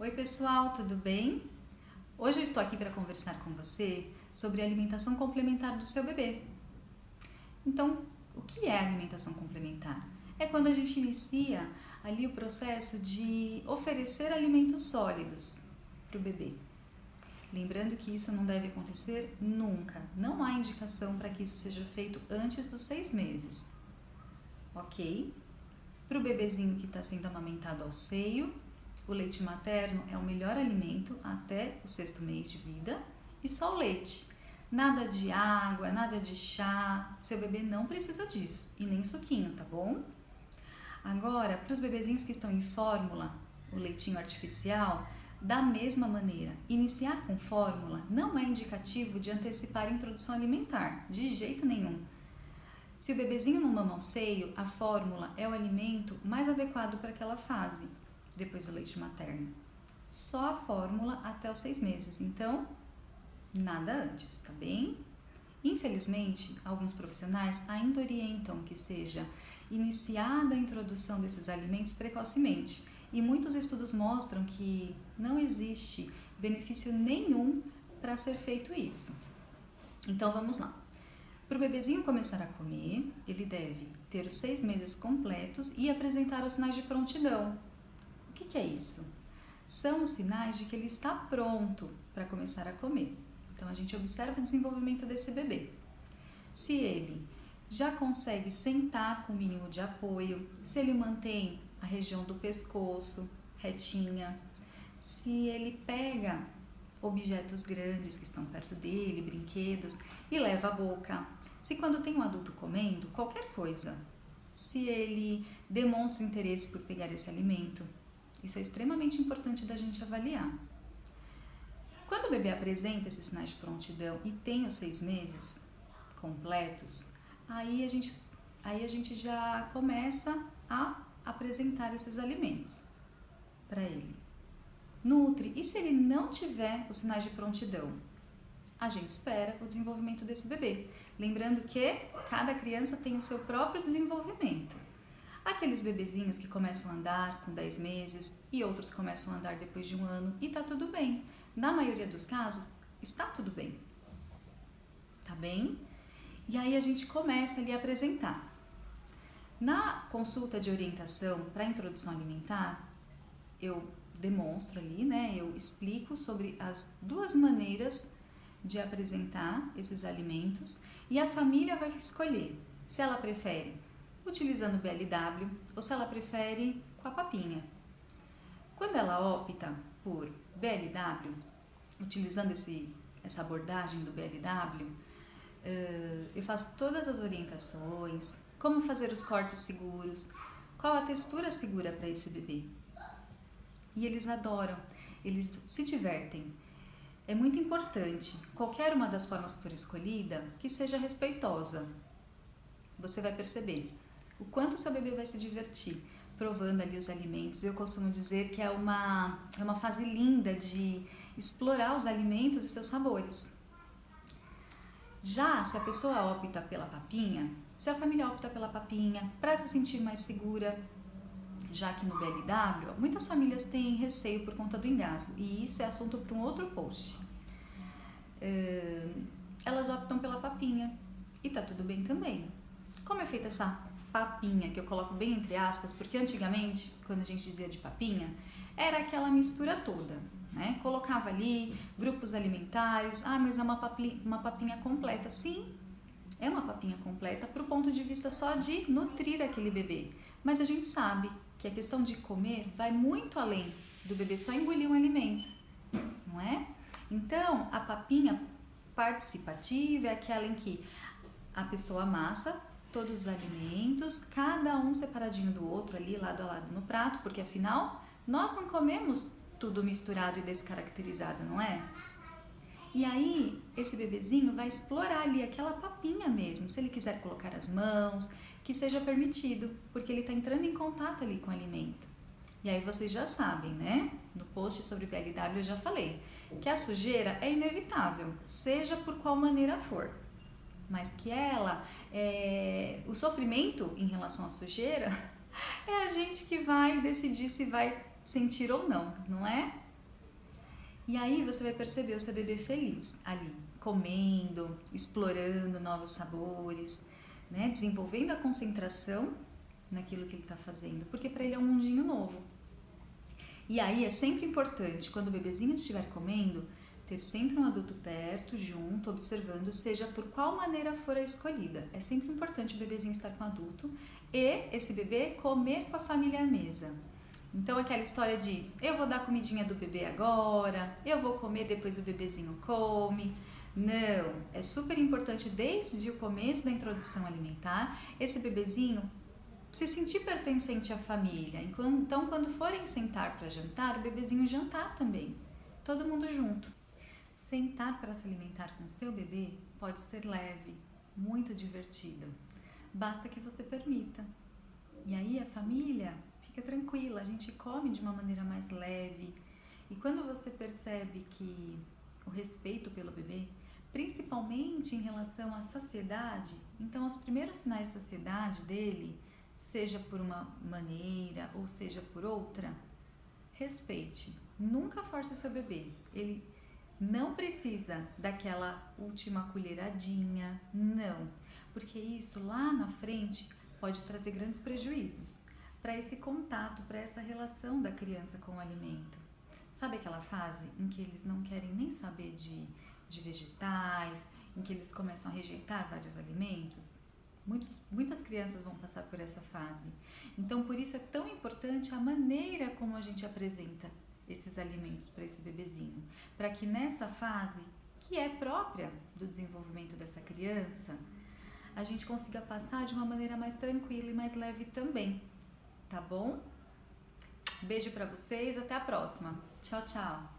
Oi pessoal, tudo bem? Hoje eu estou aqui para conversar com você sobre a alimentação complementar do seu bebê. Então, o que é alimentação complementar? É quando a gente inicia ali o processo de oferecer alimentos sólidos para o bebê. Lembrando que isso não deve acontecer nunca. Não há indicação para que isso seja feito antes dos 6 meses. Ok? Para o bebezinho que está sendo amamentado ao seio, o leite materno é o melhor alimento até o 6º mês de vida e só o leite. Nada de água, nada de chá, seu bebê não precisa disso e nem suquinho, tá bom? Agora, para os bebezinhos que estão em fórmula, o leitinho artificial, da mesma maneira, iniciar com fórmula não é indicativo de antecipar a introdução alimentar, de jeito nenhum. Se o bebezinho não mama ao seio, a fórmula é o alimento mais adequado para aquela fase, depois do leite materno. Só a fórmula até os 6 meses, então nada antes, tá bem? Infelizmente, alguns profissionais ainda orientam que seja iniciada a introdução desses alimentos precocemente, e muitos estudos mostram que não existe benefício nenhum para ser feito isso. Então vamos lá. Para o bebezinho começar a comer, ele deve ter os 6 meses completos e apresentar os sinais de prontidão. O que é isso? São os sinais de que ele está pronto para começar a comer. Então a gente observa o desenvolvimento desse bebê. Se ele já consegue sentar com o mínimo de apoio, se ele mantém a região do pescoço retinha, se ele pega objetos grandes que estão perto dele, brinquedos, e leva à boca. Se quando tem um adulto comendo, qualquer coisa, se ele demonstra interesse por pegar esse alimento, isso é extremamente importante da gente avaliar. Quando o bebê apresenta esses sinais de prontidão e tem os 6 meses completos, aí a gente já começa a apresentar esses alimentos para ele. Nutre, e se ele não tiver os sinais de prontidão? A gente espera o desenvolvimento desse bebê. Lembrando que cada criança tem o seu próprio desenvolvimento. Aqueles bebezinhos que começam a andar com 10 meses e outros que começam a andar depois de 1 ano e tá tudo bem. Na maioria dos casos, está tudo bem. Tá bem? E aí a gente começa ali a apresentar. Na consulta de orientação para introdução alimentar, eu demonstro ali, né? Eu explico sobre as 2 maneiras de apresentar esses alimentos e a família vai escolher se ela prefere utilizando o BLW ou se ela prefere com a papinha. Quando ela opta por BLW, utilizando essa abordagem do BLW, eu faço todas as orientações, como fazer os cortes seguros, qual a textura segura para esse bebê. E eles adoram, eles se divertem. É muito importante, qualquer uma das formas que for escolhida, que seja respeitosa. Você vai perceber o quanto seu bebê vai se divertir provando ali os alimentos. Eu costumo dizer que é uma fase linda de explorar os alimentos e seus sabores. Já se a pessoa opta pela papinha, se a família opta pela papinha para se sentir mais segura, já que no BLW, muitas famílias têm receio por conta do engasgo, e isso é assunto para um outro post. Elas optam pela papinha, e tá tudo bem também. Como é feita essa papinha, que eu coloco bem entre aspas, porque antigamente, quando a gente dizia de papinha, era aquela mistura toda, né? Colocava ali grupos alimentares, mas é uma papinha completa. Sim, é uma papinha completa pro ponto de vista só de nutrir aquele bebê, mas a gente sabe que a questão de comer vai muito além do bebê só engolir um alimento, não é? Então, a papinha participativa é aquela em que a pessoa amassa todos os alimentos, cada um separadinho do outro ali, lado a lado no prato, porque afinal, nós não comemos tudo misturado e descaracterizado, não é? E aí, esse bebezinho vai explorar ali aquela papinha mesmo, se ele quiser colocar as mãos, que seja permitido, porque ele está entrando em contato ali com o alimento. E aí vocês já sabem, né? No post sobre BLW eu já falei que a sujeira é inevitável, seja por qual maneira for. Mas que o sofrimento em relação à sujeira, é a gente que vai decidir se vai sentir ou não, não é? E aí você vai perceber o seu bebê feliz ali, comendo, explorando novos sabores, né? Desenvolvendo a concentração naquilo que ele está fazendo, porque para ele é um mundinho novo. E aí é sempre importante, quando o bebezinho estiver comendo, ter sempre um adulto perto, junto, observando, seja por qual maneira for a escolhida. É sempre importante o bebezinho estar com o adulto e esse bebê comer com a família à mesa. Então aquela história de eu vou dar a comidinha do bebê agora, eu vou comer depois o bebezinho come. Não, é super importante desde o começo da introdução alimentar, esse bebezinho se sentir pertencente à família. Então, quando forem sentar para jantar, o bebezinho jantar também. Todo mundo junto. Sentar para se alimentar com seu bebê pode ser leve, muito divertido. Basta que você permita. E aí a família fica tranquila, a gente come de uma maneira mais leve. E quando você percebe que o respeito pelo bebê, principalmente em relação à saciedade, então os primeiros sinais de saciedade dele, seja por uma maneira ou seja por outra, respeite. Nunca force o seu bebê. Ele não precisa daquela última colheradinha, não. Porque isso lá na frente pode trazer grandes prejuízos para esse contato, para essa relação da criança com o alimento. Sabe aquela fase em que eles não querem nem saber de vegetais, em que eles começam a rejeitar vários alimentos? Muitas crianças vão passar por essa fase. Então, por isso é tão importante a maneira como a gente apresenta esses alimentos para esse bebezinho, para que nessa fase, que é própria do desenvolvimento dessa criança, a gente consiga passar de uma maneira mais tranquila e mais leve também, tá bom? Beijo para vocês, até a próxima. Tchau, tchau.